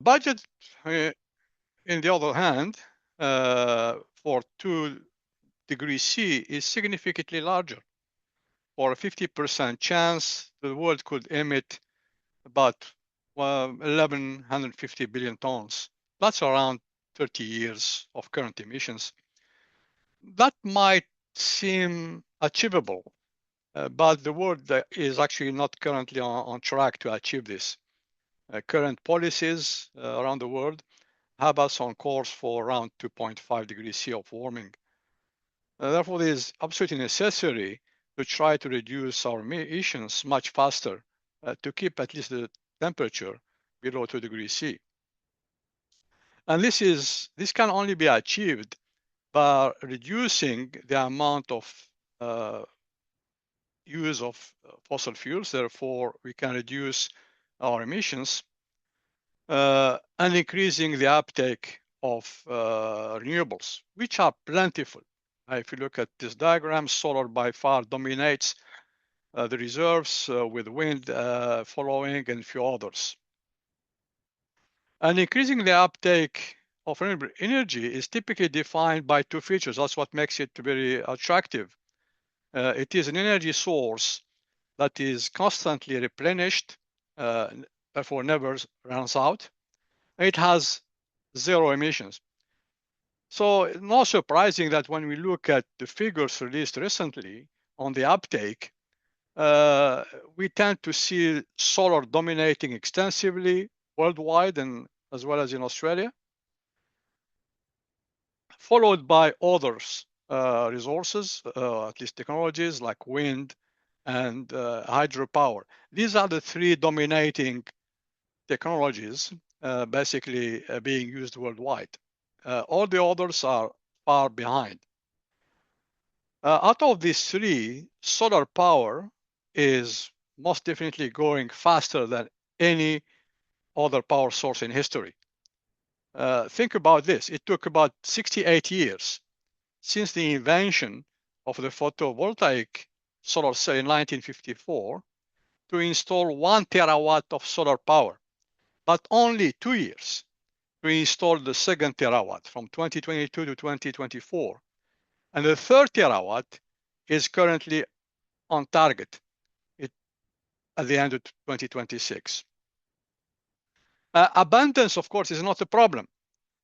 Budget, in the other hand, for 2 degrees C is significantly larger. For a 50% chance, the world could emit about 1,150 billion tons. That's around 30 years of current emissions. That might seem achievable, but the world is actually not currently on track to achieve this. Current policies around the world have us on course for around 2.5 degrees C of warming. Therefore, it is absolutely necessary to try to reduce our emissions much faster to keep at least the temperature below 2 degrees C. And this can only be achieved by reducing the amount of use of fossil fuels. Therefore, we can reduce our emissions and increasing the uptake of renewables, which are plentiful. If you look at this diagram, solar by far dominates the reserves, with wind following and a few others. And increasing the uptake of renewable energy is typically defined by 2 features. That's what makes it very attractive. It is an energy source that is constantly replenished, therefore never runs out. It has 0 emissions. So it's not surprising that when we look at the figures released recently on the uptake, we tend to see solar dominating extensively worldwide and as well as in Australia, followed by others resources, at least technologies like wind and hydropower. These are the 3 dominating technologies basically being used worldwide. All the others are far behind. Out of these 3, solar power is most definitely growing faster than any other power source in history. Think about this. It took about 68 years since the invention of the photovoltaic solar cell in 1954 to install 1 terawatt of solar power, but only 2 years to install the second terawatt from 2022 to 2024. And the third terawatt is currently on target at the end of 2026. Abundance, of course, is not a problem.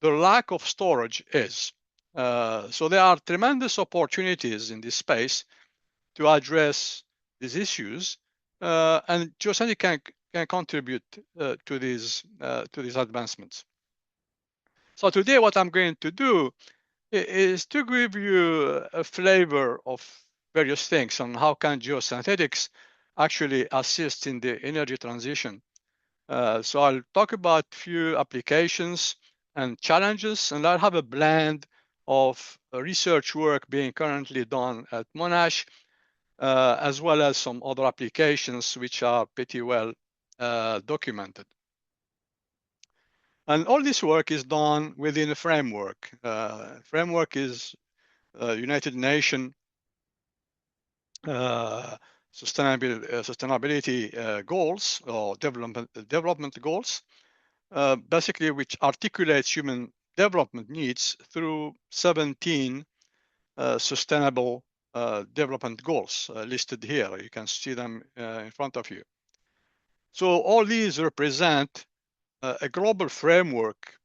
The lack of storage is. So there are tremendous opportunities in this space to address these issues, and Geosynthetics can contribute to these advancements. So today, what I'm going to do is to give you a flavor of various things on how can geosynthetics actually assist in the energy transition. So I'll talk about a few applications and challenges, and I'll have a blend of research work being currently done at Monash, as well as some other applications which are pretty well documented. And all this work is done within a framework. Framework is United Nations sustainability goals or development goals, basically which articulates human development needs through 17 sustainable development goals listed here. You can see them in front of you. So all these represent a global framework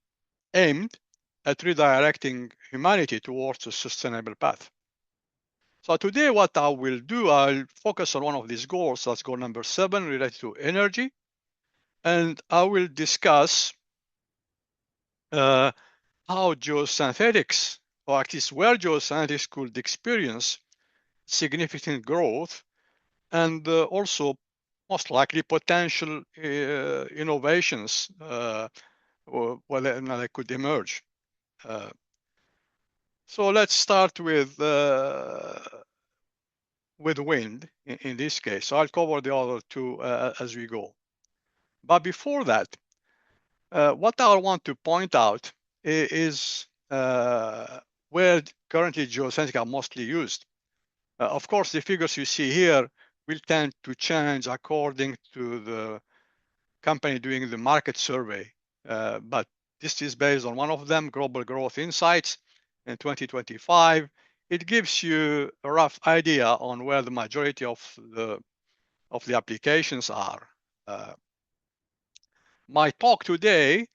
aimed at redirecting humanity towards a sustainable path. So today what I will do, I'll focus on one of these goals. That's goal number 7, related to energy. And I will discuss how geosynthetics, or at least where geosynthetics could experience significant growth, and also most likely potential innovations that could emerge. So let's start with wind in this case. So I'll cover the other 2 as we go. But before that, what I want to point out is where currently geosynthetics are mostly used. Of course, the figures you see here will tend to change according to the company doing the market survey. But this is based on one of them, Global Growth Insights in 2025. It gives you a rough idea on where the majority of the applications are. My talk today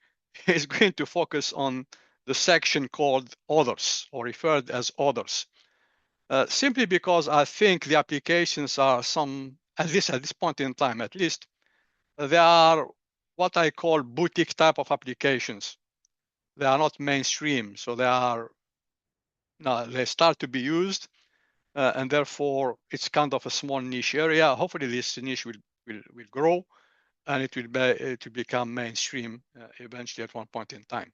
is going to focus on the section called Others, or referred as Others, simply because I think the applications are at this point in time, at least, they are what I call boutique type of applications. They are not mainstream, so they start to be used, and therefore it's kind of a small niche area. Hopefully, this niche will grow, and it will become mainstream eventually at one point in time.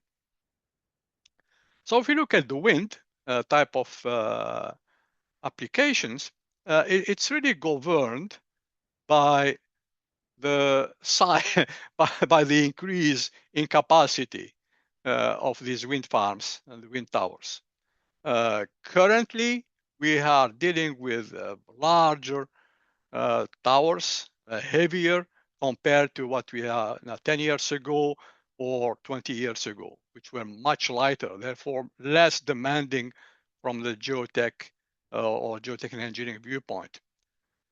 So if you look at the wind type of applications, it's really governed by the size, by the increase in capacity of these wind farms and the wind towers. Currently, we are dealing with larger towers, heavier compared to what we had 10 years ago or 20 years ago, which were much lighter, therefore less demanding from the geotech or geotechnical engineering viewpoint.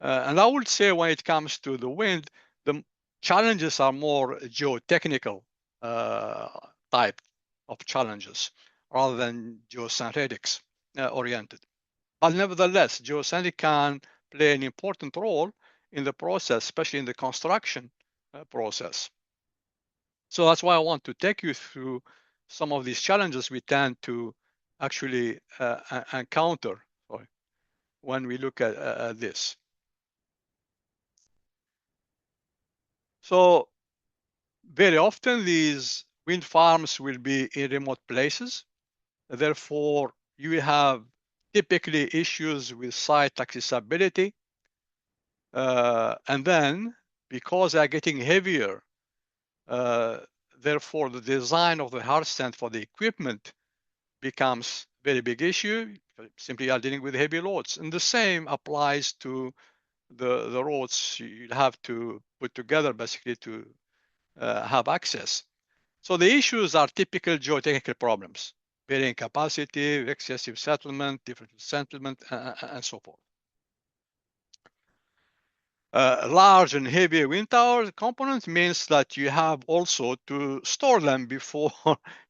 And I would say when it comes to the wind, the challenges are more geotechnical type of challenges rather than geosynthetics oriented. But nevertheless, geosynthetics can play an important role in the process, especially in the construction process. So that's why I want to take you through some of these challenges we tend to actually encounter when we look at this. So very often these wind farms will be in remote places. Therefore, you have typically issues with site accessibility. And then, because they are getting heavier, therefore the design of the hard stand for the equipment becomes a very big issue. Simply are dealing with heavy loads. And the same applies to the roads you have to put together basically to have access. So the issues are typical geotechnical problems: varying capacity, excessive settlement, differential settlement, and so forth. Large and heavy wind tower components means that you have also to store them before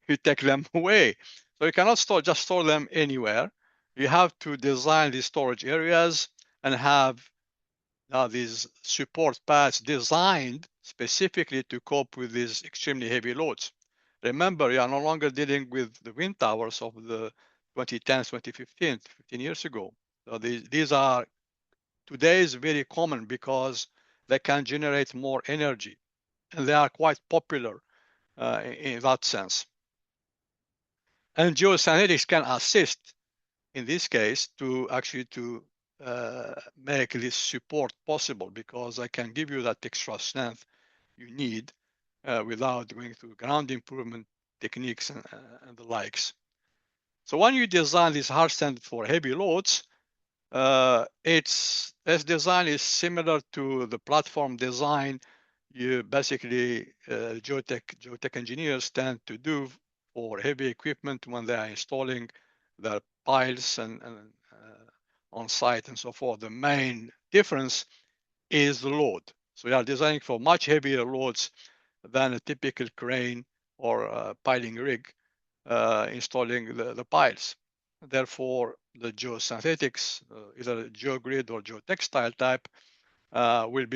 you take them away. So you cannot just store them anywhere. You have to design these storage areas and have these support pads designed specifically to cope with these extremely heavy loads. Remember, you are no longer dealing with the wind towers of the 2010s, 2015, 15 years ago. So these are today is very common because they can generate more energy, and they are quite popular in that sense. And geosynthetics can assist in this case to actually make this support possible, because I can give you that extra strength you need without going through ground improvement techniques and the likes. So when you design this hard stand for heavy loads, this design is similar to the platform design you basically geotech engineers tend to do for heavy equipment when they are installing their piles and on site and so forth. The main difference is the load. So you are designing for much heavier loads than a typical crane or piling rig installing the piles. Therefore, the geosynthetics, either geogrid or geotextile type, will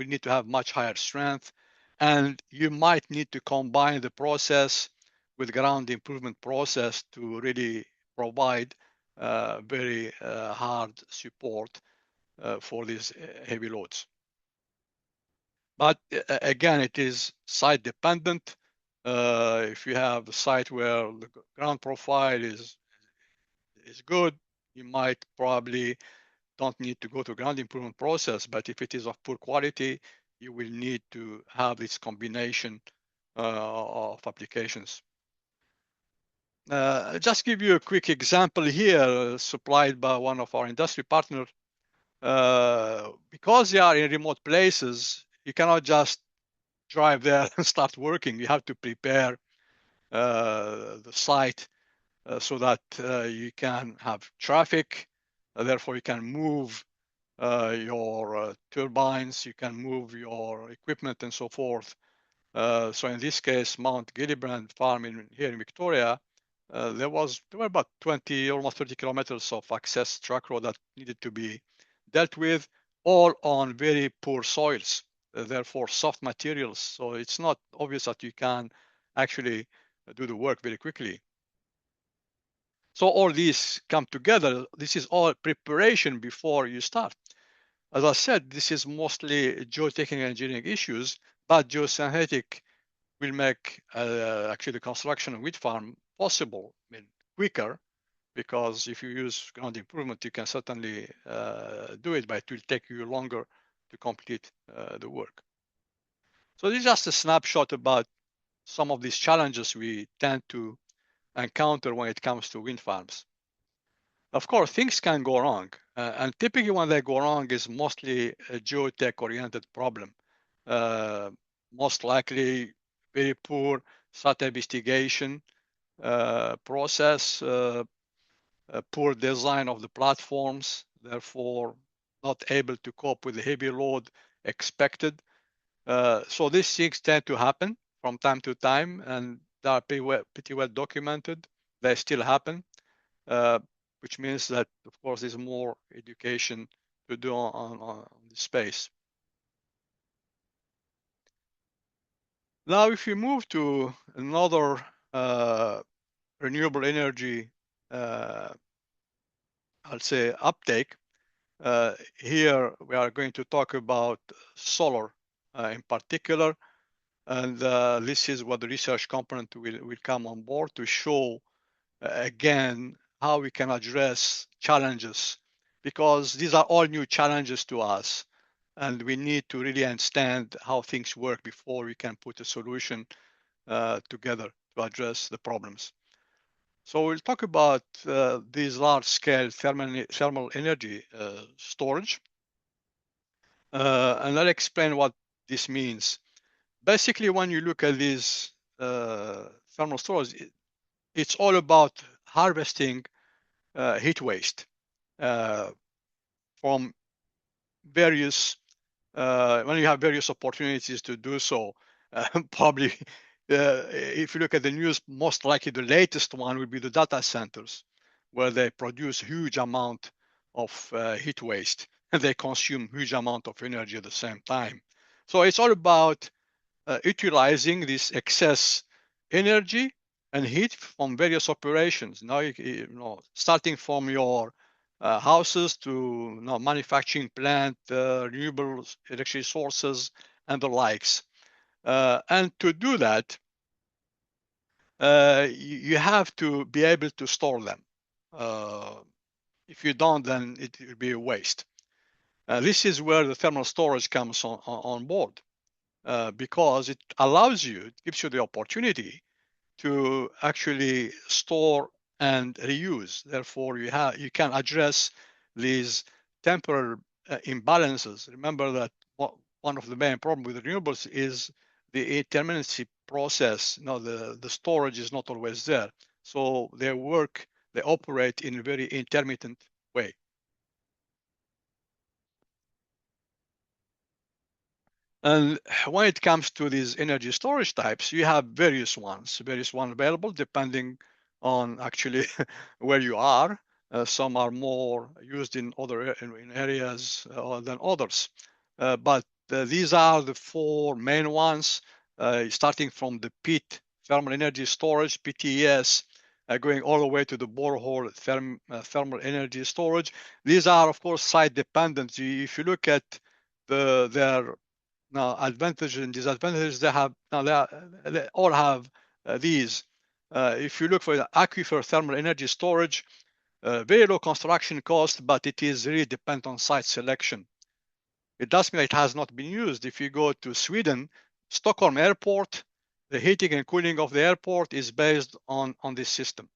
need to have much higher strength, and you might need to combine the process with ground improvement process to really provide very hard support for these heavy loads. But again, it is site dependent. If you have a site where the ground profile is good, you might probably don't need to go to ground improvement process. But if it is of poor quality, you will need to have this combination of applications. Just give you a quick example here, supplied by one of our industry partners. Because they are in remote places, you cannot just drive there and start working. You have to prepare the site so that you can have traffic. Therefore, you can move your turbines, you can move your equipment and so forth. So in this case, Mount Gillibrand farm here in Victoria, there were about 20, almost 30 kilometers of access truck road that needed to be dealt with, all on very poor soils, therefore soft materials. So it's not obvious that you can actually do the work very quickly. So all these come together. This is all preparation before you start. As I said, this is mostly geotechnical engineering issues, but geosynthetic will make actually the construction of wind farm possible, I mean, quicker, because if you use ground improvement, you can certainly do it, but it will take you longer to complete the work. So this is just a snapshot about some of these challenges we tend to encounter when it comes to wind farms. Of course, things can go wrong, and typically when they go wrong is mostly a geotech-oriented problem. Uh, Most likely very poor site investigation process, poor design of the platforms, therefore not able to cope with the heavy load expected. So these things tend to happen from time to time, and they are pretty well documented. They still happen, uh, which means that, of course, there's more education to do on this space. Now, if you move to another renewable energy, I'll say uptake, here we are going to talk about solar in particular. And this is what the research component will come on board to show again how we can address challenges, because these are all new challenges to us. And we need to really understand how things work before we can put a solution together to address the problems. So we'll talk about these large-scale thermal energy storage, and I'll explain what this means. Basically, when you look at these thermal storage, it's all about harvesting heat waste from various, when you have various opportunities to do so. Probably, if you look at the news, most likely the latest one would be the data centers, where they produce huge amount of heat waste and they consume huge amount of energy at the same time. So it's all about utilizing this excess energy and heat from various operations. Now, starting from your houses to manufacturing plant, renewable electricity sources, and the likes. And to do that, you have to be able to store them. If you don't, then it will be a waste. This is where the thermal storage comes on board. Because it allows you, it gives you the opportunity to actually store and reuse. Therefore, you can address these temporal imbalances. Remember that one of the main problems with renewables is the intermittency process. The storage is not always there. So they operate in a very intermittent way. And when it comes to these energy storage types, you have various ones available depending on actually where you are. Some are more used in other in areas than others. But these are the four main ones, starting from the pit thermal energy storage, PTES, going all the way to the borehole thermal energy storage. These are, of course, site dependent. If you look at their now advantages and disadvantages, they all have these. If you look for the aquifer thermal energy storage, very low construction cost, but it is really dependent on site selection. It does mean it has not been used. If you go to Sweden, Stockholm Airport, the heating and cooling of the airport is based on this system.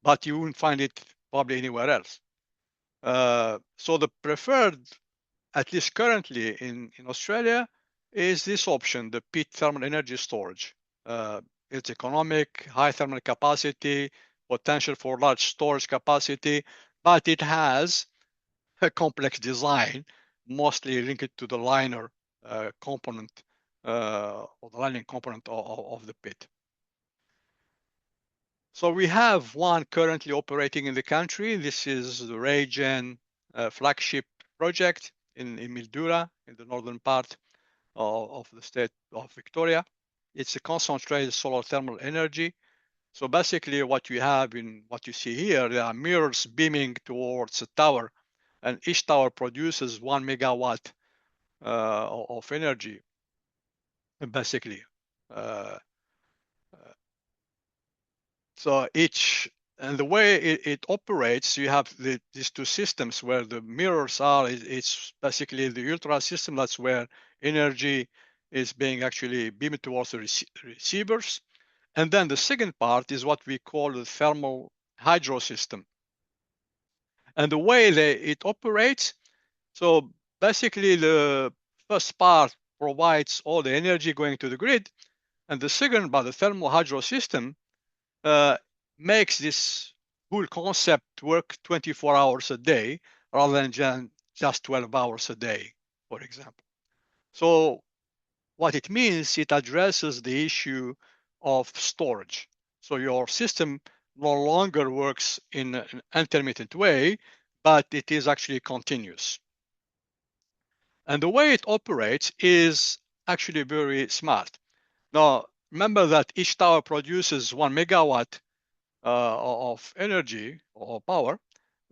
But you won't find it probably anywhere else. So the preferred, at least currently in Australia, is this option, the pit thermal energy storage. It's economic, high thermal capacity, potential for large storage capacity, but it has a complex design, mostly linked to the liner component or the lining component of the pit. So we have one currently operating in the country. This is the RayGen flagship project in Mildura, in the northern part of the state of Victoria. It's a concentrated solar thermal energy. So basically what you have in what you see here, there are mirrors beaming towards a tower, and each tower produces 1 megawatt of energy, basically. Uh, So each, and the way it operates, you have these two systems where the mirrors are. It's basically the ultra system. That's where energy is being actually beamed towards the receivers. And then the second part is what we call the thermal hydro system. And the way it operates, so basically the first part provides all the energy going to the grid. And the second part, the thermal hydro system, uh, makes this whole concept work 24 hours a day rather than just 12 hours a day, for example. So what it means, it addresses the issue of storage. So your system no longer works in an intermittent way, but it is actually continuous. And the way it operates is actually very smart. Now, remember that each tower produces 1 megawatt of energy or power,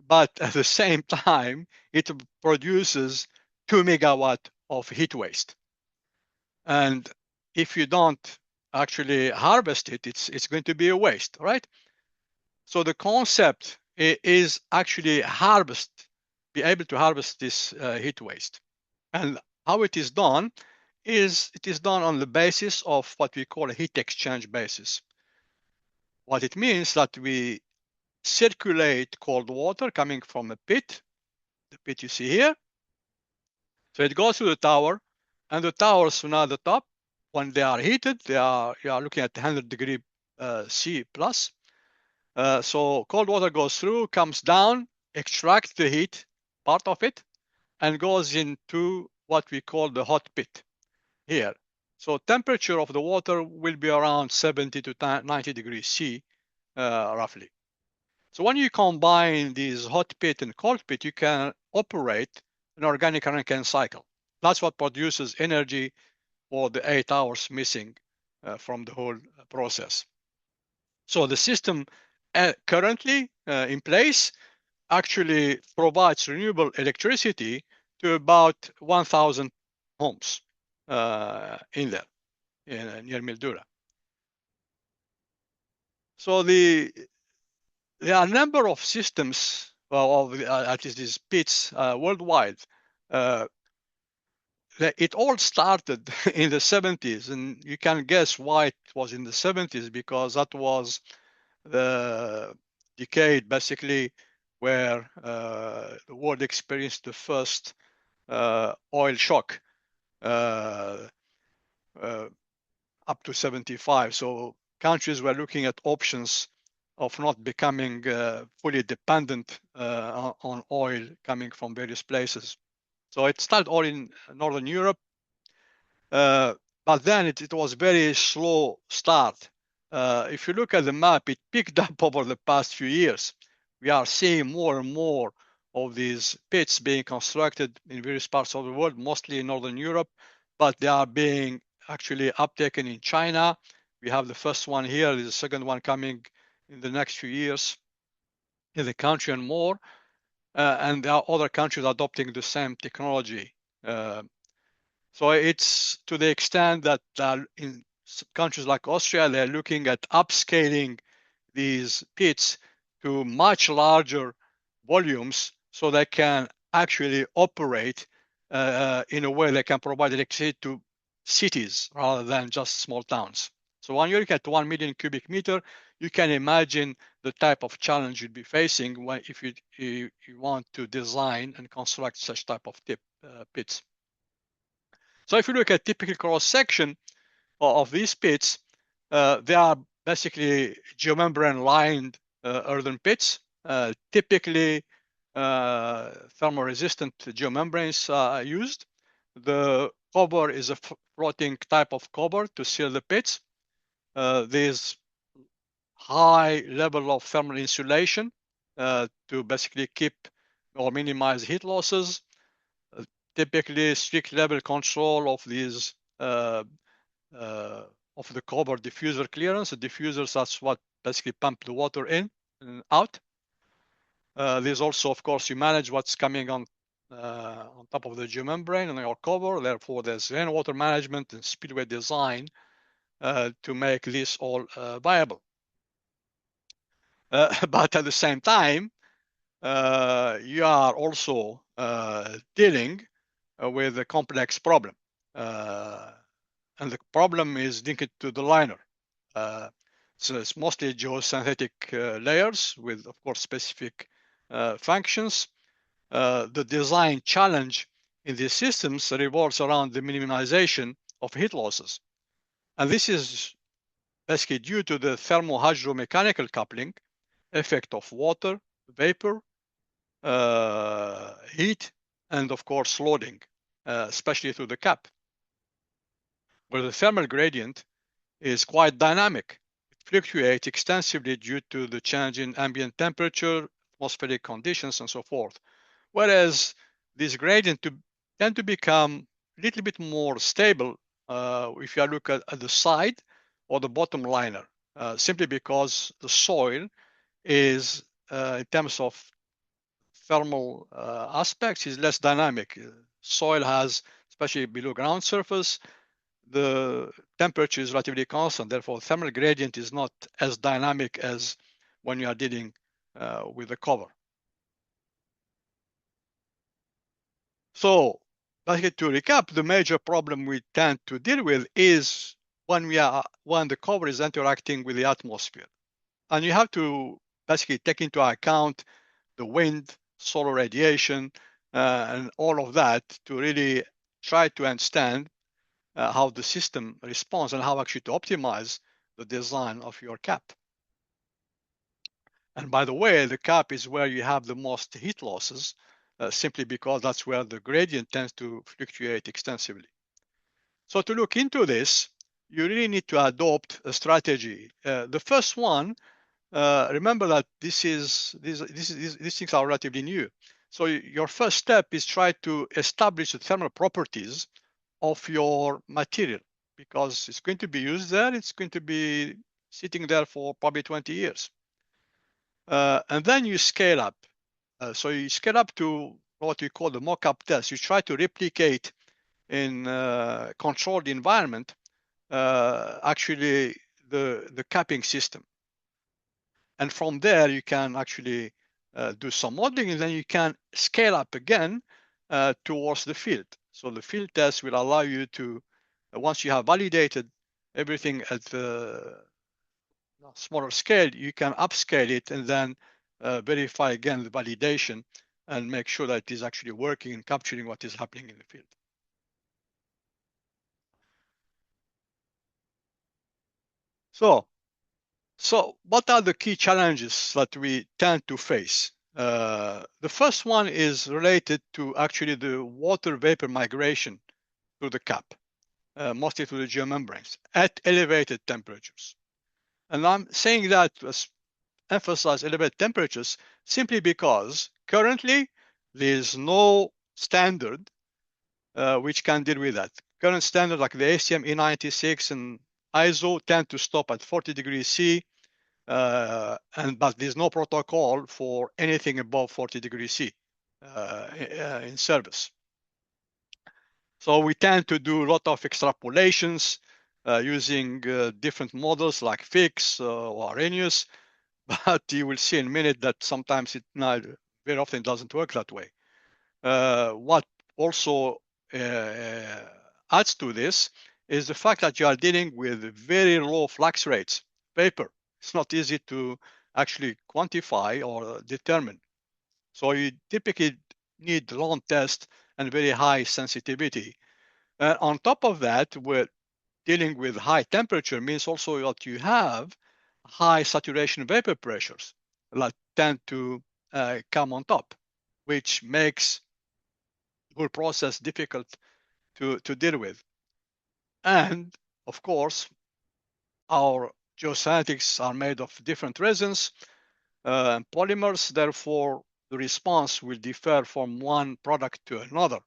but at the same time, it produces 2 megawatt of heat waste. And if you don't actually harvest it, it's going to be a waste, right? So the concept is actually be able to harvest this heat waste. And how it is done is it is done on the basis of what we call a heat exchange basis. What it means that we circulate cold water coming from a pit, the pit you see here. So it goes to the tower, and the towers now at the top, when they are heated, you are looking at 100 degree C plus. So cold water goes through, comes down, extracts the heat, part of it, and goes into what we call the hot pit here. So temperature of the water will be around 70 to 90 degrees C, roughly. So when you combine these hot pit and cold pit, you can operate an organic Rankine cycle. That's what produces energy for the 8 hours missing from the whole process. So the system currently in place actually provides renewable electricity to about 1,000 homes in there, near Mildura. So there are a number of systems, of at least these pits worldwide. Uh, it all started in the 70s, and you can guess why it was in the 70s, because that was the decade basically where the world experienced the first oil shock uh, uh, up to 75. So countries were looking at options of not becoming fully dependent on oil coming from various places. So it started all in Northern Europe, but then it was very slow start. If you look at the map, it picked up over the past few years. We are seeing more and more of these pits being constructed in various parts of the world, mostly in Northern Europe, but they are being actually uptaken in China. We have the first one here, there's a second one coming in the next few years in the country and more. And there are other countries adopting the same technology. So it's to the extent that in countries like Austria, they're looking at upscaling these pits to much larger volumes so they can actually operate in a way that can provide electricity to cities rather than just small towns. So when you look at 1 million cubic meter, you can imagine the type of challenge you'd be facing if you want to design and construct such type of pits. So if you look at typical cross section of these pits, they are basically geomembrane lined earthen pits. Typically, thermal resistant geomembranes are used. The cover is a floating type of cover to seal the pits. There's high level of thermal insulation to basically keep or minimize heat losses. Uh, Typically, strict level control of these uh, of the cover diffuser clearance. The diffusers, that's what basically pump the water in and out. There's also, of course, you manage what's coming on top of the geomembrane and your cover. Therefore, there's rainwater management and spillway design to make this all viable. But at the same time, you are also dealing with a complex problem. And the problem is linked to the liner. So it's mostly geosynthetic layers with, of course, specific functions. The design challenge in these systems revolves around the minimization of heat losses. And this is basically due to the thermo-hydromechanical coupling effect of water, vapor, heat, and of course loading, especially through the cap, where the thermal gradient is quite dynamic. It fluctuates extensively due to the change in ambient temperature, atmospheric conditions, and so forth. Whereas these gradients tend to become a little bit more stable if you look at the side or the bottom liner, simply because the soil is, in terms of thermal aspects, is less dynamic. Soil has, especially below ground surface, the temperature is relatively constant. Therefore, thermal gradient is not as dynamic as when you are dealing with the cover. So, basically, to recap, the major problem we tend to deal with is when the cover is interacting with the atmosphere, and you have to basically take into account the wind, solar radiation, and all of that to really try to understand how the system responds and how actually to optimize the design of your cap. And by the way, the cap is where you have the most heat losses, simply because that's where the gradient tends to fluctuate extensively. So to look into this, you really need to adopt a strategy. The first one, remember that these things are relatively new. So your first step is try to establish the thermal properties of your material, because it's going to be used there. It's going to be sitting there for probably 20 years. And then you scale up. So you scale up to what we call the mock-up test. You try to replicate in controlled environment actually the capping system. And from there, you can actually do some modeling, and then you can scale up again towards the field. So the field test will allow you to, once you have validated everything at the smaller scale, you can upscale it and then verify again the validation and make sure that it is actually working and capturing what is happening in the field. So what are the key challenges that we tend to face? The first one is related to actually the water vapor migration through the cap, mostly through the geomembranes at elevated temperatures. And I'm saying that to emphasize elevated temperatures simply because currently there's no standard which can deal with that. Current standard like the ACM E96 and ISO tend to stop at 40 degrees C, but there's no protocol for anything above 40 degrees C in service. So we tend to do a lot of extrapolations using different models like FIX or Arrhenius, but you will see in a minute that sometimes very often it doesn't work that way. What also adds to this is the fact that you are dealing with very low flux rates, vapor. It's not easy to actually quantify or determine. So you typically need long test and very high sensitivity. On top of that, we're dealing with high temperature means also that you have high saturation vapor pressures that tend to come on top, which makes the whole process difficult to deal with. And of course, our geosynthetics are made of different resins and polymers. Therefore, the response will differ from one product to another,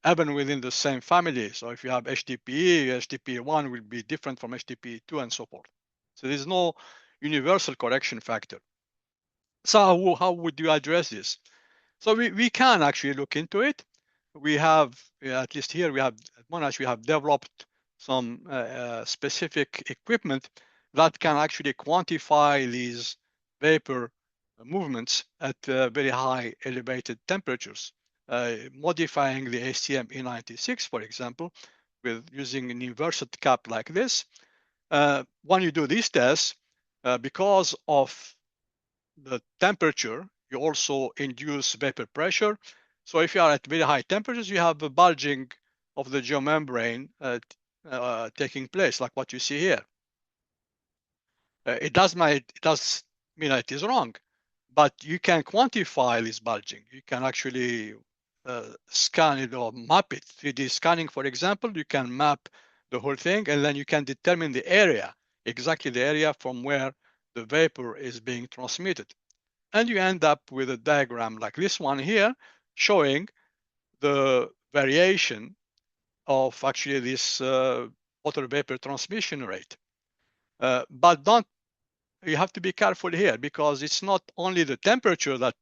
even within the same family. So if you have HDPE, HDPE1 will be different from HDPE2 and so forth. So there's no universal correction factor. So how would you address this? So we can actually look into it. We have, at least here, we have at Monash, we have developed some specific equipment that can actually quantify these vapor movements at very high elevated temperatures. Modifying the ACM E96, for example, with using an inverted cap like this. When you do these tests, because of the temperature, you also induce vapor pressure. So if you are at very high temperatures, you have a bulging of the geomembrane taking place, like what you see here. It does mean that it is wrong, but you can quantify this bulging. You can actually scan it or map it. 3D scanning, for example, you can map the whole thing, and then you can determine the area, exactly the area from where the vapor is being transmitted. And you end up with a diagram like this one here, showing the variation of actually this water vapor transmission rate. But don't you have to be careful here, because it's not only the temperature that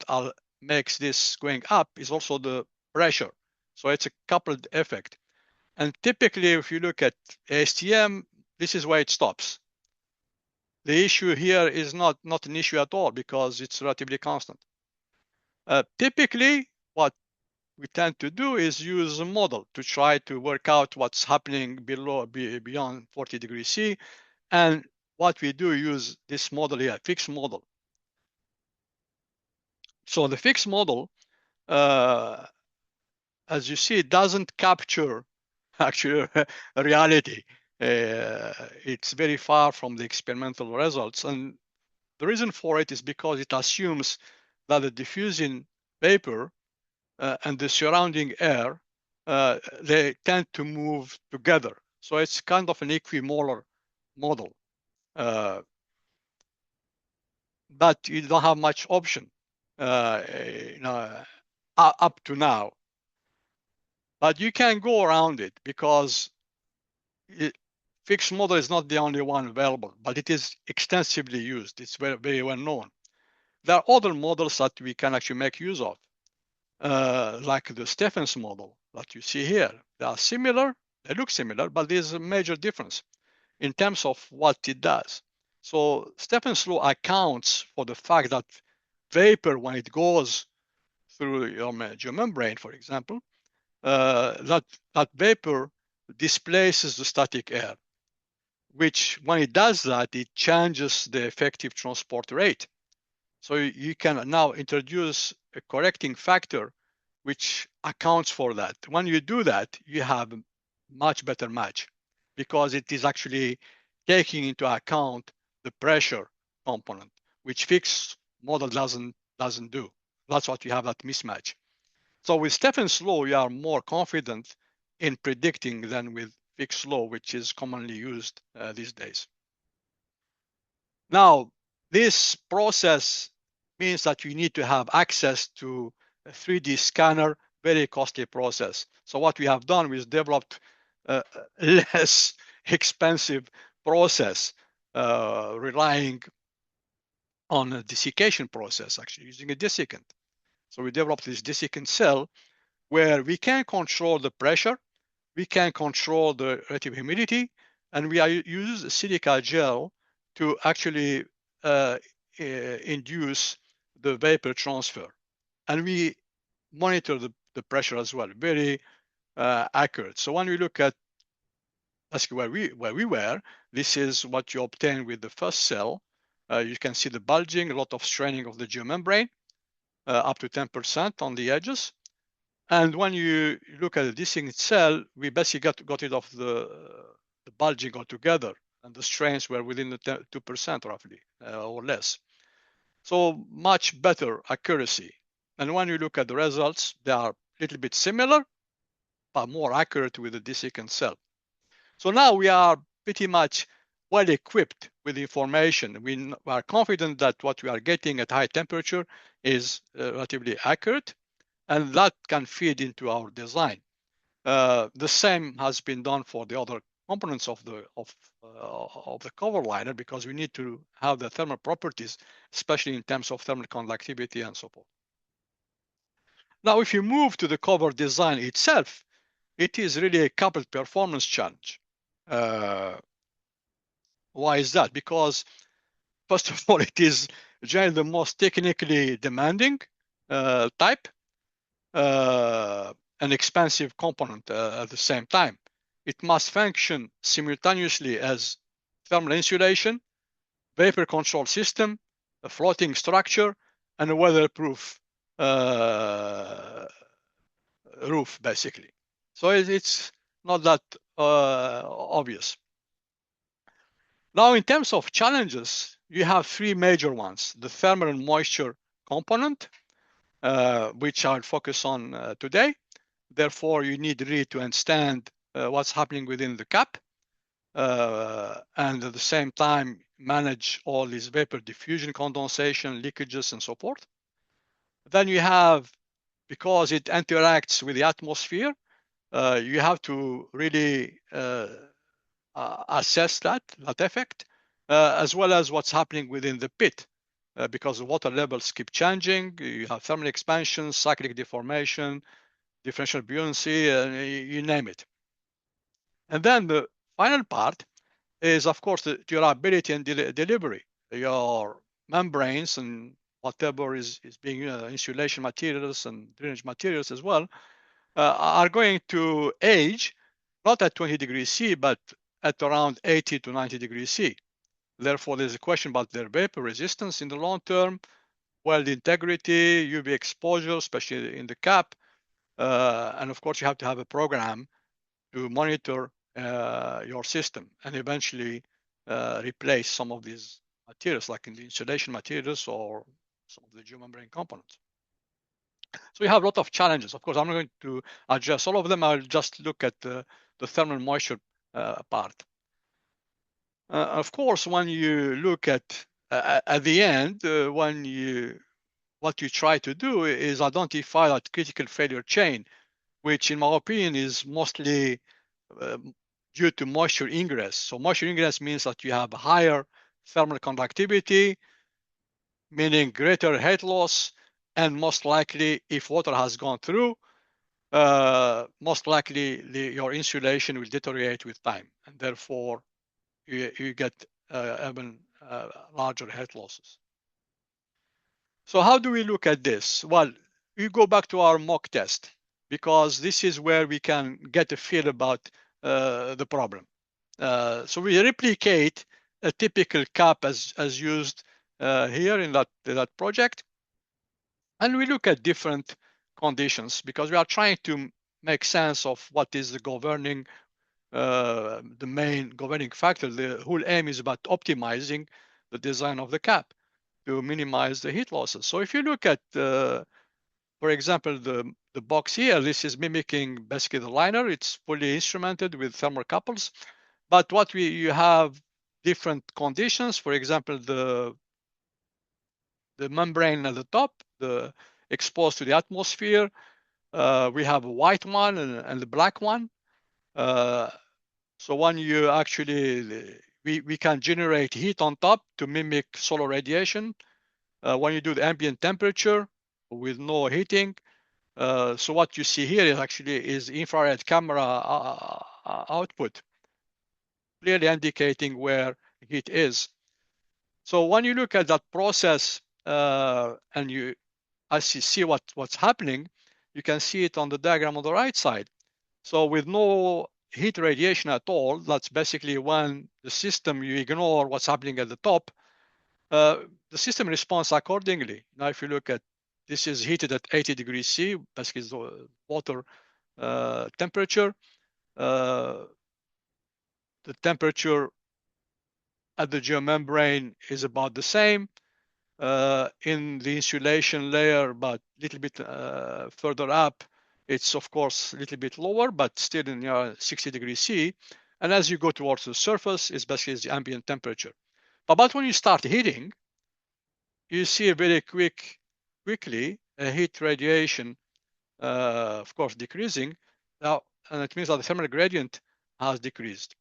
makes this going up, it's also the pressure. So it's a coupled effect. And typically, if you look at ASTM, this is where it stops. The issue here is not an issue at all, because it's relatively constant. Typically, what we tend to do is use a model to try to work out what's happening beyond 40 degrees C. And what we do use this model here, fixed model. So the fixed model, as you see, it doesn't capture actual reality. It's very far from the experimental results. And the reason for it is because it assumes that the diffusing vapor and the surrounding air, they tend to move together. So it's kind of an equimolar model. But you don't have much option you know, up to now. But you can go around it, because fixed model is not the only one available, but it is extensively used. It's very, very well known. There are other models that we can actually make use of, like the Stephens model that you see here. They are similar, they look similar, but there's a major difference in terms of what it does. So Stephens law accounts for the fact that vapor, when it goes through your geomembrane, for example, that vapor displaces the static air, which when it does that, it changes the effective transport rate. So you can now introduce a correcting factor which accounts for that. When you do that, you have a much better match, because it is actually taking into account the pressure component, which fixed model doesn't do. That's what you have, that mismatch. So with Stephens law, you are more confident in predicting than with fixed law, which is commonly used these days. Now, this process means that you need to have access to a 3D scanner, very costly process. So what we have done is developed a less expensive process, relying on a desiccation process, actually using a desiccant. So we developed this desiccant cell where we can control the pressure, we can control the relative humidity, and we use silica gel to actually induce the vapor transfer. And we monitor the pressure as well, very accurate. So when we look at where we were, this is what you obtain with the first cell. You can see the bulging, a lot of straining of the geomembrane, up to 10% on the edges. And when you look at the desync cell, we basically got rid of the bulging altogether, and the strains were within the 2% roughly or less. So much better accuracy. And when you look at the results, they are a little bit similar, but more accurate with the desiccant cell. So now we are pretty much well equipped with information. We are confident that what we are getting at high temperature is relatively accurate, and that can feed into our design. The same has been done for the other components of the cover liner, because we need to have the thermal properties, especially in terms of thermal conductivity and so forth. Now, if you move to the cover design itself, it is really a coupled performance challenge. Why is that? Because first of all, it is generally the most technically demanding type, an expensive component at the same time. It must function simultaneously as thermal insulation, vapor control system, a floating structure, and a weatherproof roof, basically. So it's not that obvious. Now, in terms of challenges, you have three major ones: the thermal and moisture component, which I'll focus on today. Therefore, you need really to understand what's happening within the cap, and at the same time manage all these vapor diffusion, condensation, leakages, and so forth. Then you have, because it interacts with the atmosphere, you have to really assess that effect, as well as what's happening within the pit, because the water levels keep changing. You have thermal expansion, cyclic deformation, differential buoyancy, you name it. And then the final part is, of course, the durability and delivery. Your membranes and whatever is being insulation materials and drainage materials as well are going to age, not at 20 degrees C, but at around 80 to 90 degrees C. Therefore, there's a question about their vapor resistance in the long term, weld integrity, UV exposure, especially in the cap. And of course, you have to have a program to monitor your system and eventually replace some of these materials, like in the insulation materials or some of the geomembrane components. So you have a lot of challenges. Of course, I'm not going to address all of them. I'll just look at the thermal moisture part. Of course, when you look at the end, what you try to do is identify that critical failure chain, which in my opinion is mostly due to moisture ingress. So moisture ingress means that you have higher thermal conductivity, meaning greater heat loss, and most likely, if water has gone through, most likely your insulation will deteriorate with time, and therefore you get even larger heat losses. So how do we look at this? Well, you go back to our mock test, because this is where we can get a feel about the problem. So we replicate a typical cap as used here in that project, and we look at different conditions, because we are trying to make sense of what is the governing, the main governing factor. The whole aim is about optimizing the design of the cap to minimize the heat losses. So if you look at, for example, the box here, this is mimicking basically the liner. It's fully instrumented with thermocouples, but what you have different conditions. For example, the membrane at the top, the exposed to the atmosphere. We have a white one and the black one. So when you actually, we can generate heat on top to mimic solar radiation. When you do the ambient temperature with no heating, so what you see here is actually infrared camera output, clearly indicating where heat is. So when you look at that process and you actually see what's happening, you can see it on the diagram on the right side. So with no heat radiation at all, that's basically when the system, you ignore what's happening at the top, the system responds accordingly. Now, if you look at This is heated at 80 degrees C, basically the water temperature. The temperature at the geomembrane is about the same. In the insulation layer, but a little bit further up, it's of course a little bit lower, but still in 60 degrees C. And as you go towards the surface, it's basically the ambient temperature. But when you start heating, you see a very quickly a heat radiation, of course, decreasing. Now, and it means that the thermal gradient has decreased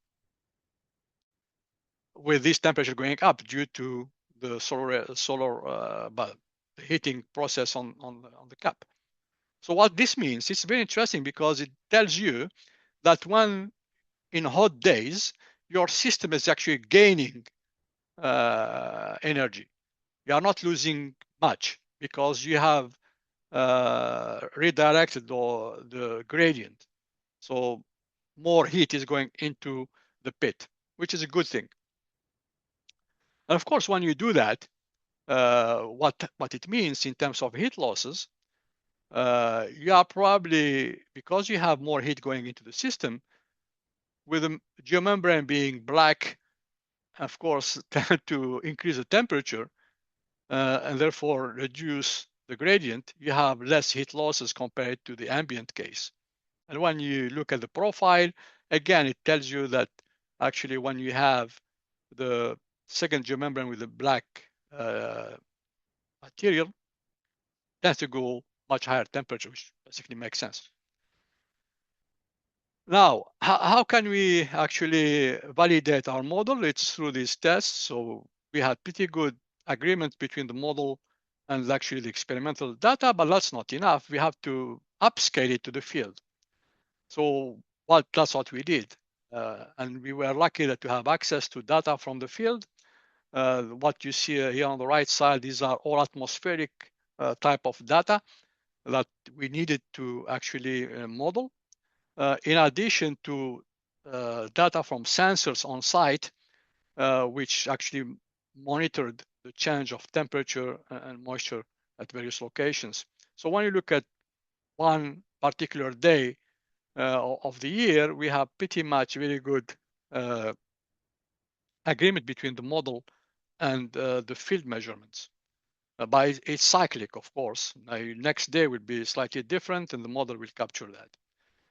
with this temperature going up due to the solar heating process on the cap. So what this means, it's very interesting because it tells you that when in hot days, your system is actually gaining energy. You are not losing much because you have redirected the gradient. So more heat is going into the pit, which is a good thing. And of course, when you do that, what it means in terms of heat losses, you are probably, because you have more heat going into the system, with the geomembrane being black, of course, tend to increase the temperature and therefore reduce the gradient, you have less heat losses compared to the ambient case. And when you look at the profile, again, it tells you that actually when you have the second geomembrane with the black material, tends to go much higher temperature, which basically makes sense. Now, how can we actually validate our model? It's through these tests. So we had pretty good agreement between the model and actually the experimental data, but that's not enough. We have to upscale it to the field. So that's what we did. And we were lucky that to have access to data from the field. What you see here on the right side, these are all atmospheric type of data that we needed to actually model. In addition to data from sensors on site, which actually monitored the change of temperature and moisture at various locations. So when you look at one particular day of the year, we have pretty much very good agreement between the model and the field measurements. But it's cyclic, of course. Next day will be slightly different, and the model will capture that.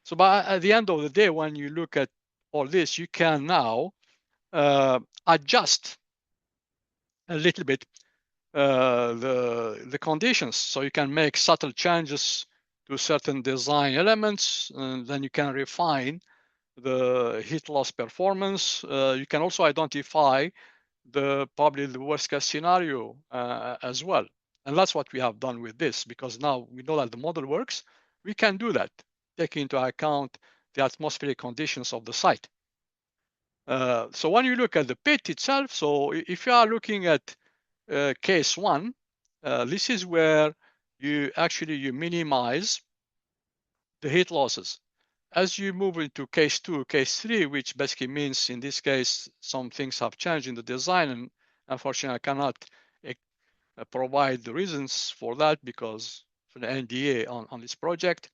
So at the end of the day, when you look at all this, you can now adjust a little bit the conditions. So you can make subtle changes to certain design elements, and then you can refine the heat loss performance. You can also identify probably the worst case scenario as well. And that's what we have done with this, because now we know that the model works. We can do that, taking into account the atmospheric conditions of the site. So when you look at the pit itself, so if you are looking at case one, this is where you minimize the heat losses. As you move into case two, case three, which basically means in this case some things have changed in the design, and unfortunately I cannot provide the reasons for that because for the NDA on this project.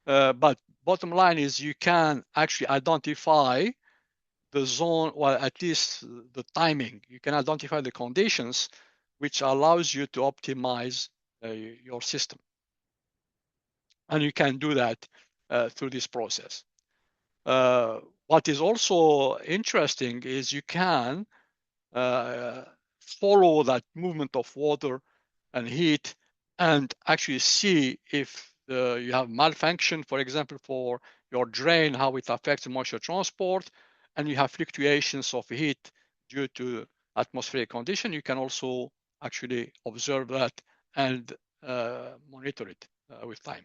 But bottom line is you can actually identify the zone, or at least the timing. You can identify the conditions which allows you to optimize your system. And you can do that through this process. What is also interesting is you can follow that movement of water and heat and actually see if you have malfunction, for example, for your drain, how it affects moisture transport, and you have fluctuations of heat due to atmospheric condition. You can also actually observe that and monitor it with time.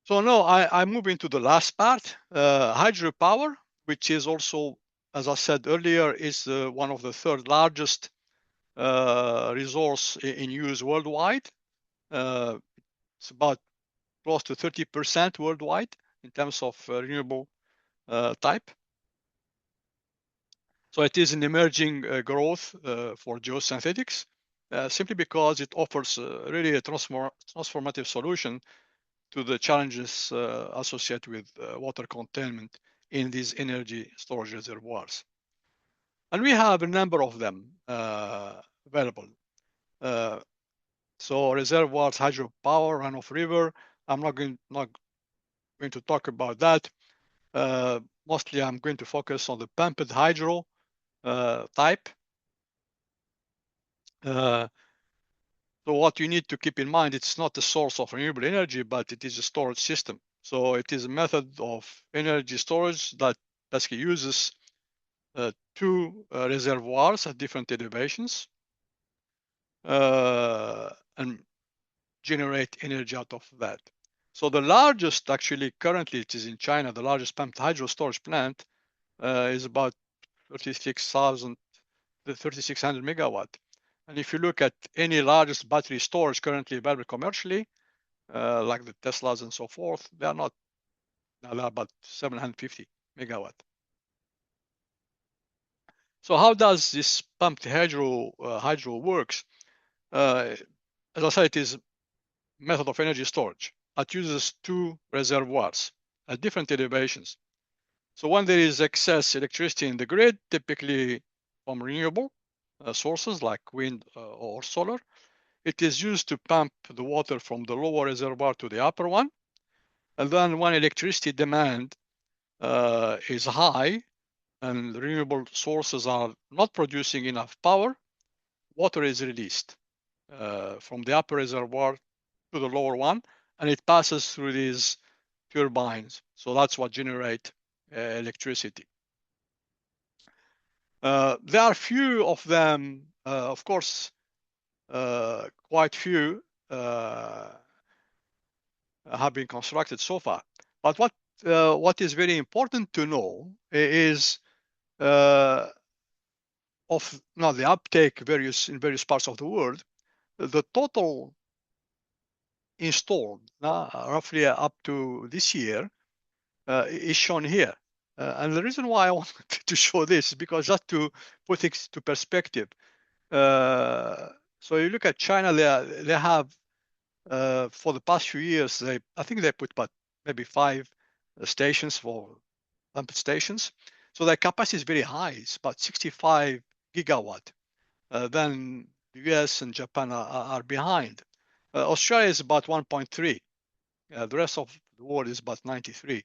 So now I move into the last part, hydropower, which is also, as I said earlier, is one of the third largest resource in use worldwide. It's about close to 30% worldwide in terms of renewable type. So it is an emerging growth for geosynthetics, simply because it offers really a transformative solution to the challenges associated with water containment in these energy storage reservoirs. And we have a number of them available. So reservoirs, hydropower, run-of-river. I'm not going to talk about that. Mostly I'm going to focus on the pumped hydro type. So what you need to keep in mind, it's not a source of renewable energy, but it is a storage system. So it is a method of energy storage that basically uses two reservoirs at different elevations and generate energy out of that. So the largest, actually, currently it is in China, the largest pumped hydro storage plant is about 36,000, 3,600 megawatt. And if you look at any largest battery storage currently available commercially, like the Teslas and so forth, they are not, they are about 750 megawatt. So how does this pumped hydro works? As I said, it is a method of energy storage that uses two reservoirs at different elevations. So when there is excess electricity in the grid, typically from renewable sources like wind or solar, it is used to pump the water from the lower reservoir to the upper one. And then when electricity demand is high and renewable sources are not producing enough power, water is released from the upper reservoir to the lower one, and it passes through these turbines. So that's what generates electricity. There are few of them, of course, quite few have been constructed so far. But what is very important to know is of now the uptake in various parts of the world. The total installed roughly up to this year is shown here. And the reason why I wanted to show this is because just to put things to perspective. So you look at China, they have for the past few years, I think they put about maybe 5 stations for pump stations. So their capacity is very high. It's about 65 gigawatt. Then the US and Japan are behind. Australia is about 1.3. The rest of the world is about 93.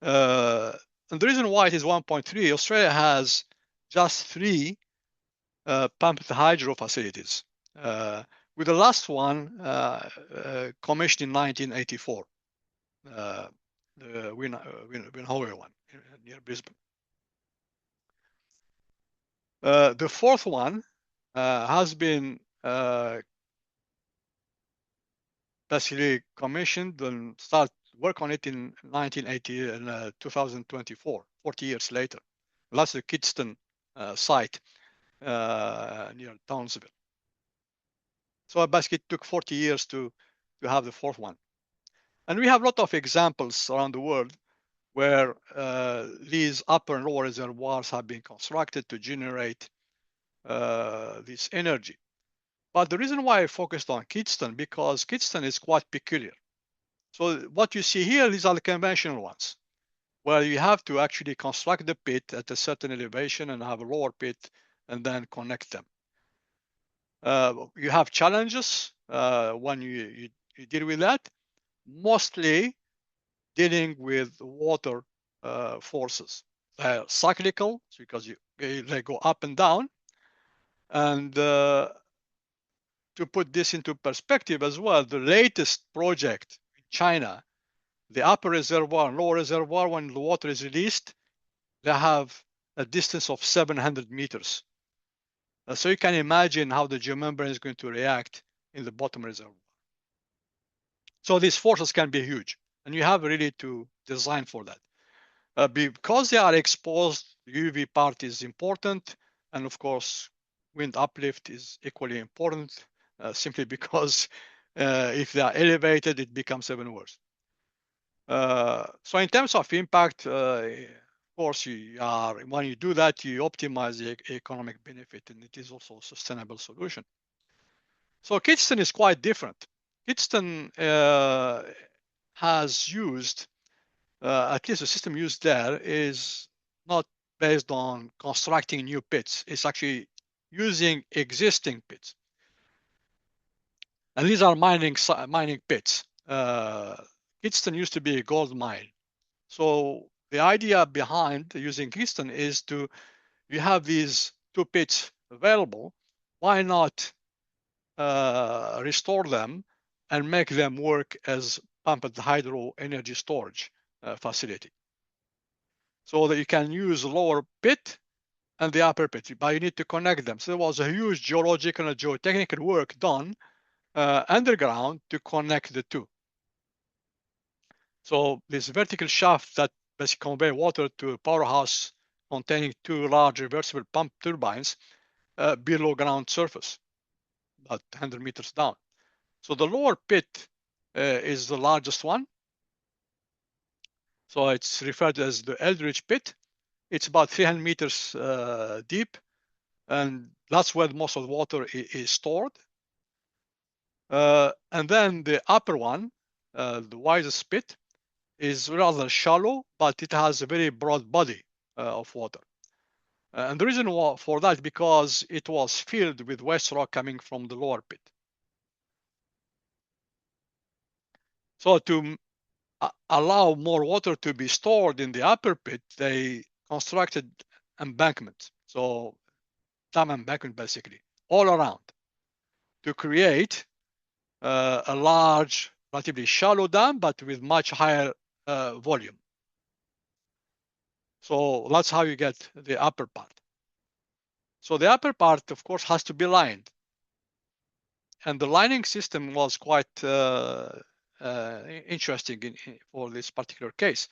And the reason why it is 1.3, Australia has just 3 pumped hydro facilities, with the last one commissioned in 1984, the Winhoe one near Brisbane. The fourth one has been basically commissioned and start work on it in 1980 and 2024, 40 years later. That's the Kidston site near Townsville. So basically it took 40 years to have the fourth one. And we have a lot of examples around the world where these upper and lower reservoirs have been constructed to generate this energy. But the reason why I focused on Kidston, because Kidston is quite peculiar. So what you see here, these are the conventional ones, where you have to actually construct the pit at a certain elevation and have a lower pit and then connect them. You have challenges when you deal with that, mostly dealing with water forces. They're cyclical because they go up and down. And to put this into perspective as well, the latest project in China, the upper reservoir and lower reservoir, when the water is released, they have a distance of 700 meters. So you can imagine how the geomembrane is going to react in the bottom reservoir. So these forces can be huge, and you have really to design for that. Because they are exposed, UV part is important, and of course, wind uplift is equally important, simply because if they are elevated, it becomes even worse. So in terms of impact, of course, when you do that, you optimize the economic benefit, and it is also a sustainable solution. So Kidston is quite different. Kidston has used, at least the system used there is not based on constructing new pits. It's actually using existing pits. And these are mining pits. Kidston used to be a gold mine. So the idea behind using Kidston is you have these two pits available. Why not restore them and make them work as pumped hydro energy storage facility? So that you can use the lower pit and the upper pit, but you need to connect them. So there was a huge geological and geotechnical work done underground to connect the two. So this vertical shaft that basically convey water to a powerhouse containing two large reversible pump turbines below ground surface, about 100 meters down. So the lower pit is the largest one. So it's referred to as the Eldridge pit. It's about 300 meters deep, and that's where most of the water is stored. And then the upper one, the widest pit, is rather shallow, but it has a very broad body of water. And the reason for that is because it was filled with waste rock coming from the lower pit. So to allow more water to be stored in the upper pit, they constructed embankments. So dam embankment basically all around to create a large, relatively shallow dam, but with much higher volume. So that's how you get the upper part. So the upper part, of course, has to be lined. And the lining system was quite interesting for this particular case.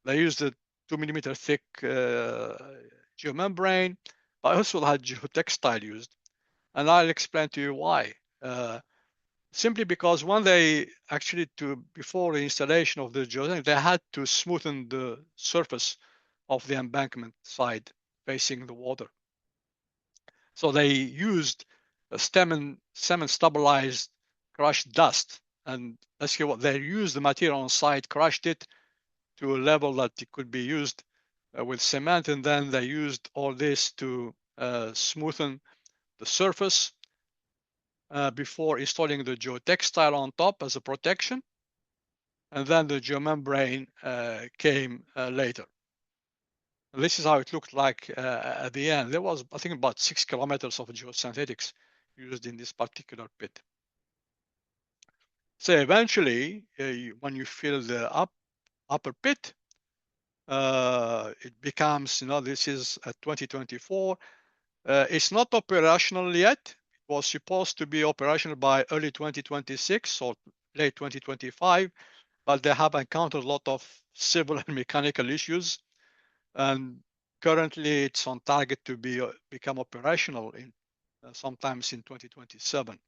They used a 2 millimeter thick geomembrane, but also had geotextile used. And I'll explain to you why. Simply because when they actually, before the installation of the geosynthetics, they had to smoothen the surface of the embankment side facing the water. So they used a cement stabilized crushed dust, and basically what they used the material on site, crushed it to a level that it could be used with cement, and then they used all this to smoothen the surface before installing the geotextile on top as a protection, and then the geomembrane came later. And this is how it looked like at the end. There was, I think, about 6 kilometers of geosynthetics used in this particular pit. So eventually, when you fill the upper pit, it becomes, this is 2024. It's not operational yet. It was supposed to be operational by early 2026 or late 2025, but they have encountered a lot of civil and mechanical issues. And currently it's on target to become operational in sometimes in 2027.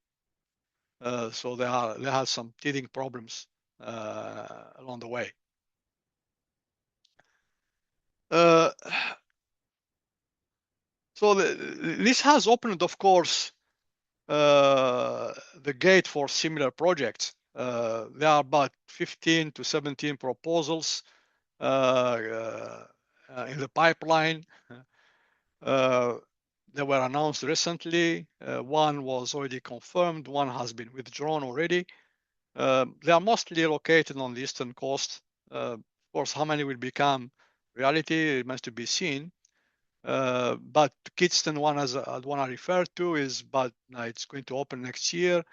So they had some teething problems along the way. So this has opened, of course, the gate for similar projects. There are about 15 to 17 proposals in the pipeline. They were announced recently. One was already confirmed. One has been withdrawn already. They are mostly located on the eastern coast. Of course, how many will become reality remains to be seen. But Kidston one, as one I referred to, it's going to open next year.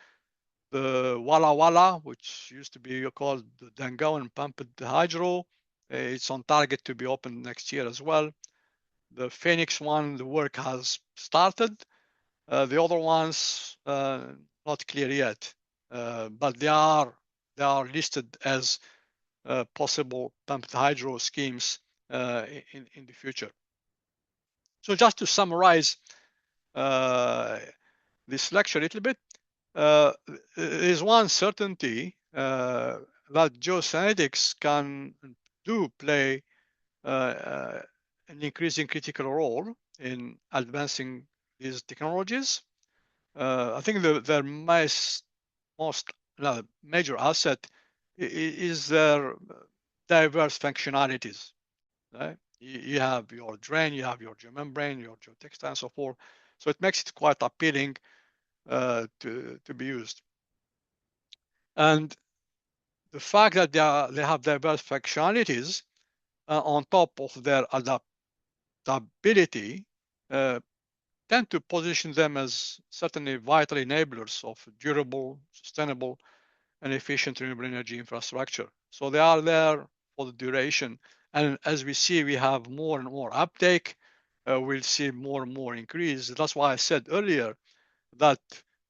The Walla Walla, which used to be called the Dangowan Pumped Hydro, it's on target to be open next year as well. The Phoenix one, the work has started. The other ones, not clear yet, but they are listed as possible pumped hydro schemes in the future. So just to summarize this lecture a little bit, there is one certainty that geosynthetics can play an increasing critical role in advancing these technologies. I think their most major asset is their diverse functionalities. Right? You have your drain, you have your geomembrane, your geotextile, and so forth. So it makes it quite appealing to be used. And the fact that they have diverse functionalities on top of their adaptability tend to position them as certainly vital enablers of durable, sustainable, and efficient renewable energy infrastructure. So they are there for the duration. And as we see, we have more and more uptake. We'll see more and more increase. That's why I said earlier that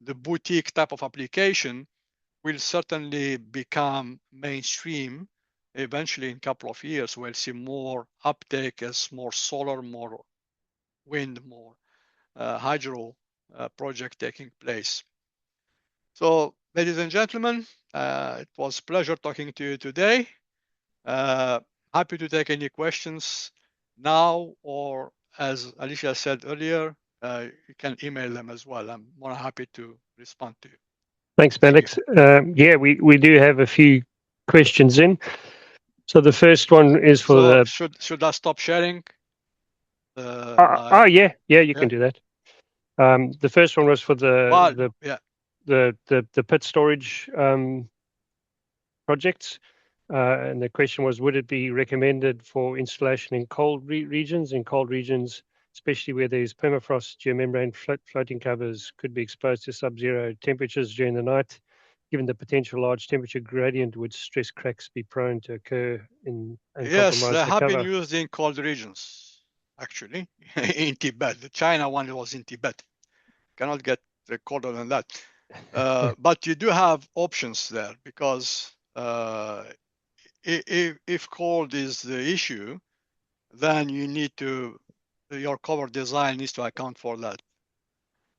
the boutique type of application will certainly become mainstream eventually in a couple of years. We'll see more uptake as more solar, more wind, more hydro project taking place. So, ladies and gentlemen, it was a pleasure talking to you today. Happy to take any questions now, or as Alicia said earlier, you can email them as well. I'm more happy to respond to you. Thanks, Malek. Yeah, we do have a few questions in. So the first one is for So the. should I stop sharing? Yeah, you can do that. The first one was for the pit storage projects. And the question was, would it be recommended for installation in cold regions? In cold regions, especially where there's permafrost, geomembrane floating covers could be exposed to sub-zero temperatures during the night. Given the potential large temperature gradient, would stress cracks be prone to occur and Yes, compromise they the have been cover? used in cold regions, actually, in Tibet. The China one was in Tibet. Cannot get colder than that. But you do have options there because if cold is the issue, then you need to, your cover design needs to account for that.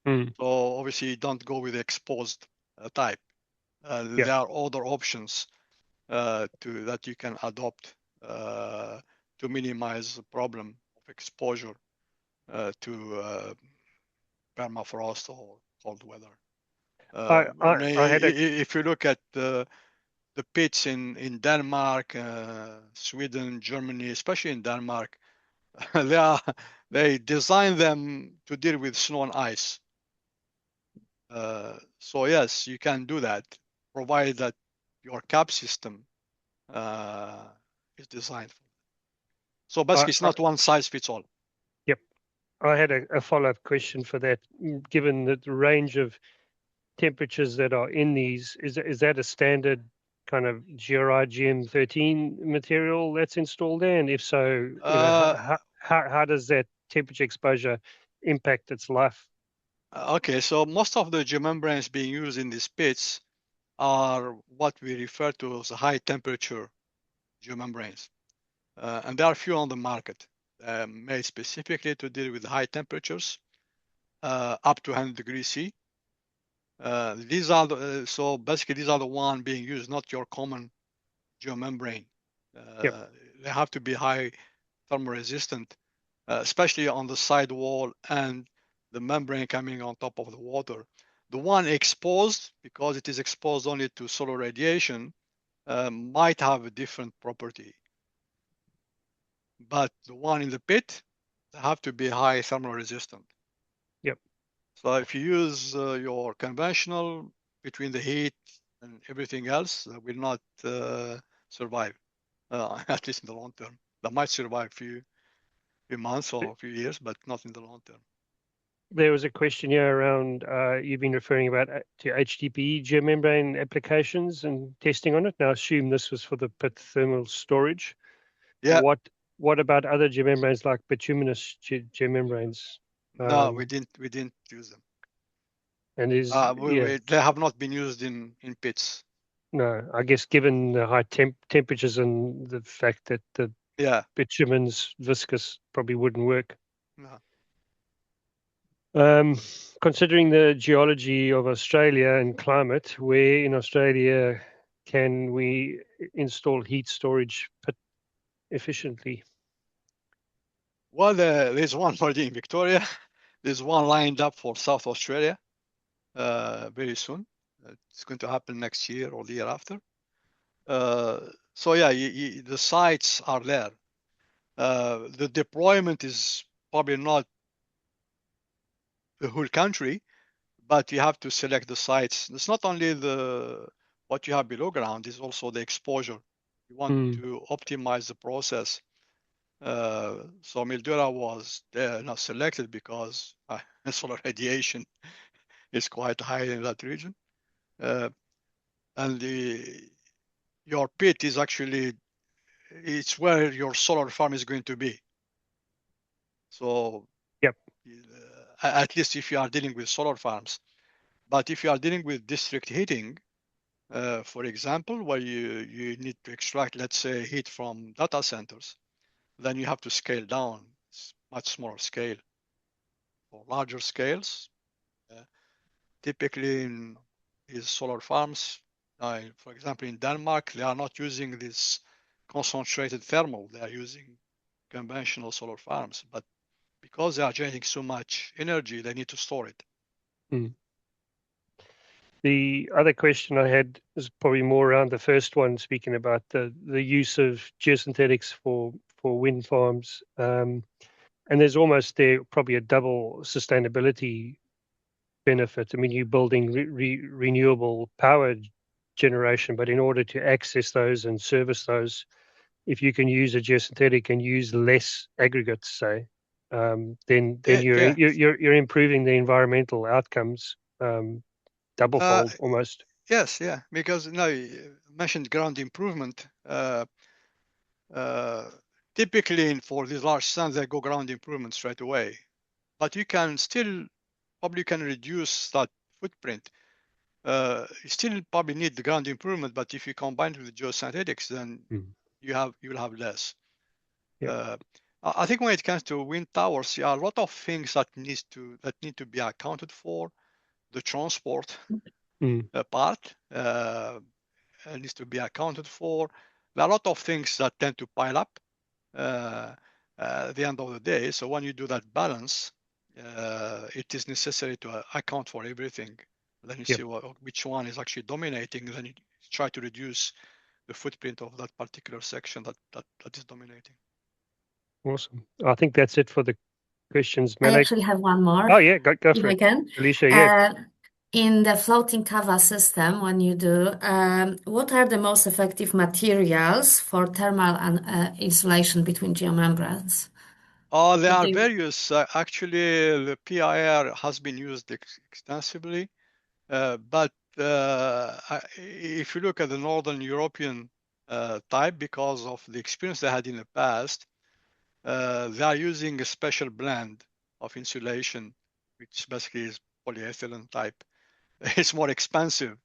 So obviously, don't go with the exposed type. There are other options that you can adopt to minimize the problem of exposure to permafrost or cold weather. If you look at the pits in Denmark, Sweden, Germany, especially in Denmark, they design them to deal with snow and ice. So yes, you can do that, provided that your cap system is designed for. So basically, it's not one size fits all. Yep. I had a follow-up question for that. Given the range of temperatures that are in these, is that a standard kind of GRI GM13 material that's installed there? And if so, how does that temperature exposure impact its life? Okay, so most of the geomembranes being used in these pits are what we refer to as high temperature geomembranes. And there are few on the market made specifically to deal with high temperatures up to 100 degrees C. These are so basically these are the one being used, not your common geomembrane. They have to be high thermal resistant, especially on the sidewall and the membrane coming on top of the water. The one exposed, because it is exposed only to solar radiation, might have a different property. But the one in the pit, they have to be high thermal resistant. Yep. So if you use your conventional between the heat and everything else, will not survive, at least in the long term. They might survive a few months or a few years, but not in the long term. There was a question here around you've been referring about to HDPE geomembrane applications and testing on it. Now, I assume this was for the pit thermal storage. Yeah. What about other geomembranes like bituminous geomembranes? No, we didn't use them. And they have not been used in pits. No, I guess given the high temperatures and the fact that the bitumen's viscous probably wouldn't work. No. Considering the geology of Australia and climate, where in Australia can we install heat storage pit efficiently? Well, there's one already in Victoria. There's one lined up for South Australia very soon. It's going to happen next year or the year after. So yeah, the sites are there. The deployment is probably not the whole country, but you have to select the sites. It's not only the what you have below ground, it's also the exposure. You want Mm. to optimize the process. So Mildura was not selected because solar radiation is quite high in that region. Uh, and your pit is actually, it's where your solar farm is going to be. So Yep. at least if you are dealing with solar farms. But if you are dealing with district heating, for example, where you need to extract, let's say, heat from data centers, then you have to scale down. It's much smaller scale. For larger scales, uh, typically in these solar farms, for example, in Denmark, they are not using this concentrated thermal. They are using conventional solar farms. But because they are generating so much energy, they need to store it. Mm. The other question I had is probably more around the first one, speaking about the use of geosynthetics for wind farms. And there's almost there probably a double sustainability benefit. I mean, you're building renewable power generation, but in order to access those and service those, if you can use a geosynthetic and use less aggregates, say, then Yeah. you're improving the environmental outcomes doublefold almost. Yes, yeah, because now you mentioned ground improvement. Uh, Typically, for these large stands, they go ground improvement straight away. But you can still probably can reduce that footprint. You still probably need the ground improvement, but if you combine it with geosynthetics, then Mm. you'll have less. Yep. Uh, I think when it comes to wind towers, there are a lot of things that need to be accounted for. The transport Mm. part needs to be accounted for. There are a lot of things that tend to pile up uh, at the end of the day. So when you do that balance, it is necessary to account for everything. Then you Yep. see which one is actually dominating. Then you try to reduce the footprint of that particular section that is dominating. Awesome. I think that's it for the questions, I Malek. actually have one more, Oh yeah, go if for I it, can. Alicia. Yeah. In the floating cover system, when you do, what are the most effective materials for thermal and insulation between geomembranes? There What are do you? various. Actually, the PIR has been used extensively. But if you look at the Northern European type, because of the experience they had in the past, they are using a special blend of insulation, which basically is polyethylene type. It's more expensive,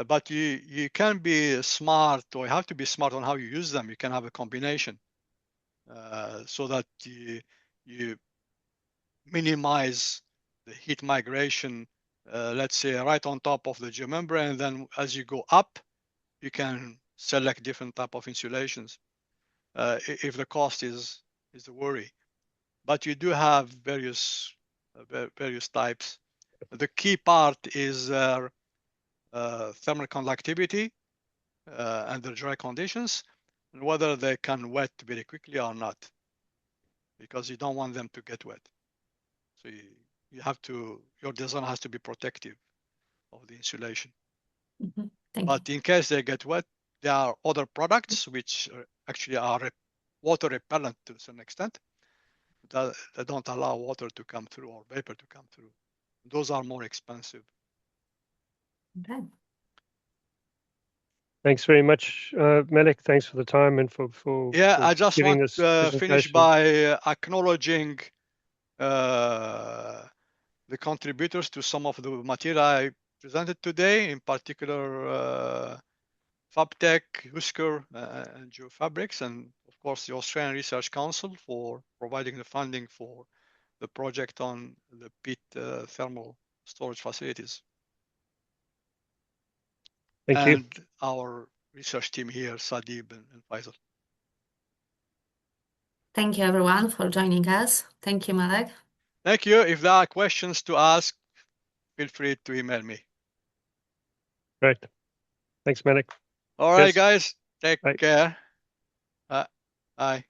but you can be smart, or you have to be smart on how you use them. You can have a combination so that you minimize the heat migration, let's say right on top of the geomembrane. And then as you go up, you can select different type of insulations if the cost is the worry. But you do have various types. The key part is thermal conductivity under dry conditions, and whether they can wet very quickly or not, because you don't want them to get wet. So you have to, your design has to be protective of the insulation. Mhm. Thank you. But in case they get wet, there are other products which actually are water repellent to some extent that don't allow water to come through or vapor to come through. Those are more expensive. Okay. Thanks very much, Malek. Thanks for the time and Yeah, for I just giving want this to finish presentation. by acknowledging the contributors to some of the material I presented today, in particular FabTech, Husker, and GeoFabrics, and of course the Australian Research Council for providing the funding for the project on the pit thermal storage facilities. Thank you. And our research team here, Sadib and Faisal. Thank you, everyone, for joining us. Thank you, Malek. Thank you. If there are questions to ask, feel free to email me. Great. Thanks, Malek. All right, Yes. guys. Take Bye. care. Bye. Bye.